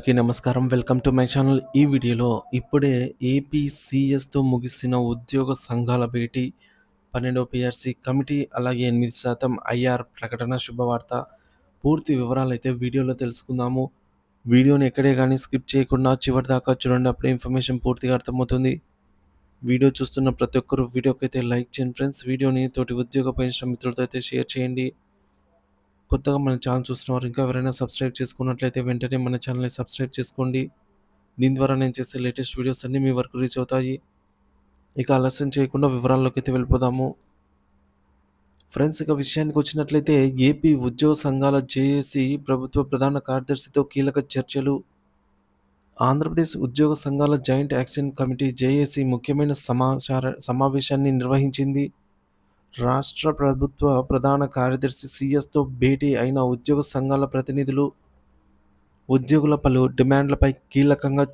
అందరికీ నమస్కారం. Welcome to my channel. ఈ వీడియోలో ఇప్పుడే ఏపీ సీఎస్‌తో ముగిసిన ఉద్యోగ సంఘాల భేటీ, 12వ పీఆర్సీ కమిటీ, అలాగే 8% ఐఆర్ ప్రకటన శుభవార్త. పూర్తి వివరాలైతే వీడియోలో తెలుసుకుందాము. వీడియోని ఎక్కడే గానీ స్కిప్ చేయకుండా చివరిదాకా చూడండి. అప్పుడే ఇన్ఫర్మేషన్ పూర్తిగా అర్థమవుతుంది. వీడియో చూస్తున్న ప్రతి ఒక్కరు వీడియోకైతే లైక్ చేయండి ఫ్రెండ్స్. వీడియోని తోటి ఉద్యోగ పెన్షన్ మిత్రులతో అయితే షేర్ చేయండి. కొత్తగా మన ఛానల్ చూస్తున్నవారు ఇంకా ఎవరైనా సబ్స్క్రైబ్ చేసుకున్నట్లయితే వెంటనే మన ఛానల్‌ని సబ్స్క్రైబ్ చేసుకోండి. దీని ద్వారా నేను చేసే లేటెస్ట్ వీడియోస్ అన్నీ మీ వరకు రీచ్ అవుతాయి. ఇక ఆలస్యం చేయకుండా వివరాల్లోకైతే వెళ్ళిపోదాము. ఫ్రెండ్స్, ఇక విషయానికి వచ్చినట్లయితే ఏపీ ఉద్యోగ సంఘాల జేఏసీ ప్రభుత్వ ప్రధాన కార్యదర్శితో కీలక చర్చలు. ఆంధ్రప్రదేశ్ ఉద్యోగ సంఘాల జాయింట్ యాక్షన్ కమిటీ జేఏసీ ముఖ్యమైన సమావేశాన్ని నిర్వహించింది. రాష్ట్ర ప్రభుత్వ ప్రధాన కార్యదర్శి సీఎస్‌తో భేటీ అయిన ఉద్యోగ సంఘాల ప్రతినిధులు ఉద్యోగుల పలు డిమాండ్లపై కీలకంగా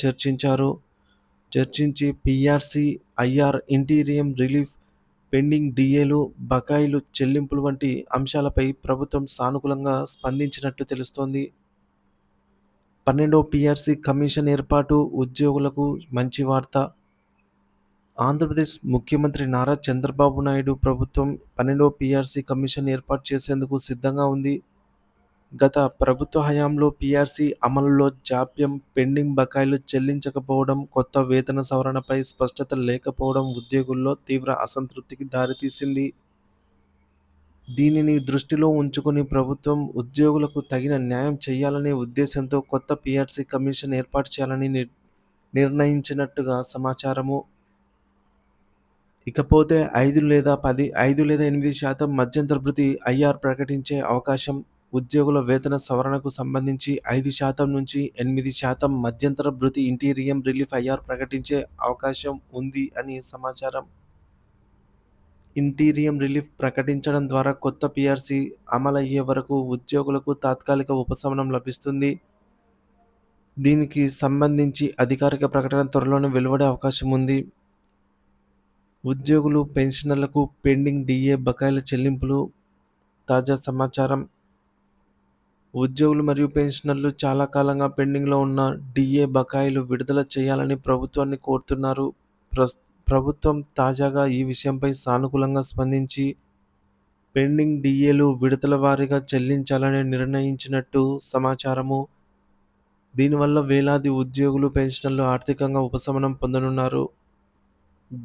చర్చించి PRC, IR, interim relief, pending డీఏలు, బకాయిలు చెల్లింపులు వంటి అంశాలపై ప్రభుత్వం సానుకూలంగా స్పందించినట్లు తెలుస్తోంది. 12వ పీఆర్సీ కమిషన్ ఏర్పాటు ఉద్యోగులకు మంచి వార్త. ఆంధ్రప్రదేశ్ ముఖ్యమంత్రి నారా చంద్రబాబు నాయుడు ప్రభుత్వం 12వ పీఆర్సీ కమిషన్ ఏర్పాటు చేసేందుకు సిద్ధంగా ఉంది. గత ప్రభుత్వ హయాంలో పీఆర్సీ అమలులో జాప్యం, పెండింగ్ బకాయిలు చెల్లించకపోవడం, కొత్త వేతన సవరణపై స్పష్టత లేకపోవడం ఉద్యోగుల్లో తీవ్ర అసంతృప్తికి దారితీసింది. దీనిని దృష్టిలో ఉంచుకుని ప్రభుత్వం ఉద్యోగులకు తగిన న్యాయం చేయాలనే ఉద్దేశంతో కొత్త పీఆర్సీ కమిషన్ ఏర్పాటు చేయాలని నిర్ణయించినట్టుగా సమాచారము. ఇకపోతే 5 లేదా 8% మధ్యంతర భృతి ఐఆర్ ప్రకటించే అవకాశం. ఉద్యోగుల వేతన సవరణకు సంబంధించి 5% నుంచి 8% మధ్యంతర భృతి ఇంటీరియం రిలీఫ్ ఐఆర్ ప్రకటించే అవకాశం ఉంది అని సమాచారం. ఇంటీరియం రిలీఫ్ ప్రకటించడం ద్వారా కొత్త పీఆర్సీ అమలయ్యే వరకు ఉద్యోగులకు తాత్కాలిక ఉపశమనం లభిస్తుంది. దీనికి సంబంధించి అధికారిక ప్రకటన త్వరలోనే వెలువడే అవకాశం ఉంది. ఉద్యోగులు, పెన్షనర్లకు పెండింగ్ డీఏ బకాయిల చెల్లింపులు. తాజా సమాచారం. ఉద్యోగులు మరియు పెన్షనర్లు చాలా కాలంగా పెండింగ్లో ఉన్న డీఏ బకాయిలు విడుదల చేయాలని ప్రభుత్వాన్ని కోరుతున్నారు. ప్రభుత్వం తాజాగా ఈ విషయంపై సానుకూలంగా స్పందించి పెండింగ్ డీఏలు విడతల వారీగా చెల్లించాలని నిర్ణయించినట్టు సమాచారము. దీనివల్ల వేలాది ఉద్యోగులు, పెన్షనర్లు ఆర్థికంగా ఉపశమనం పొందనున్నారు.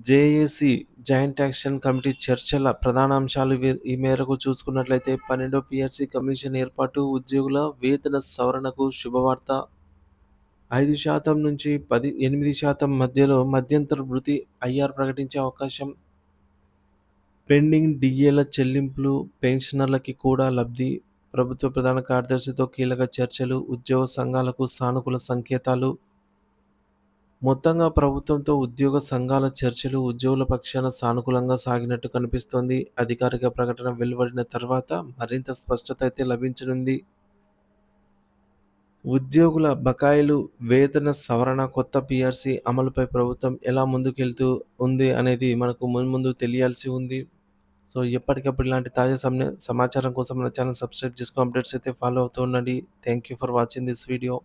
జేఏసీ జాయింట్ యాక్షన్ కమిటీ చర్చల ప్రధాన అంశాలు ఈ మేరకు చూసుకున్నట్లయితే 12వ పీఆర్సీ కమిషన్ ఏర్పాటు, ఉద్యోగుల వేతన సవరణకు శుభవార్త. 5% నుంచి 8% మధ్యలో మధ్యంతర భృతి ఐఆర్ ప్రకటించే అవకాశం. పెండింగ్ డీఏల చెల్లింపులు, పెన్షనర్లకి కూడా లబ్ధి. ప్రభుత్వ ప్రధాన కార్యదర్శితో కీలక చర్చలు, ఉద్యోగ సంఘాలకు సానుకూల సంకేతాలు. మొత్తంగా ప్రభుత్వంతో ఉద్యోగ సంఘాల చర్చలు ఉద్యోగుల పక్షాన సానుకూలంగా సాగినట్టు కనిపిస్తోంది. అధికారిక ప్రకటన వెలువడిన తర్వాత మరింత స్పష్టత అయితే లభించనుంది. ఉద్యోగుల బకాయిలు, వేతన సవరణ, కొత్త పీఆర్సీ అమలుపై ప్రభుత్వం ఎలా ముందుకెళ్తూ ఉంది అనేది మనకు ముందు తెలియాల్సి ఉంది. సో ఎప్పటికప్పుడు ఇలాంటి తాజా సమాచారం కోసం మన ఛానల్ సబ్స్క్రైబ్ చేసుకొని అప్డేట్స్ అయితే ఫాలో అవుతూ ఉండండి. Thank you for watching this video.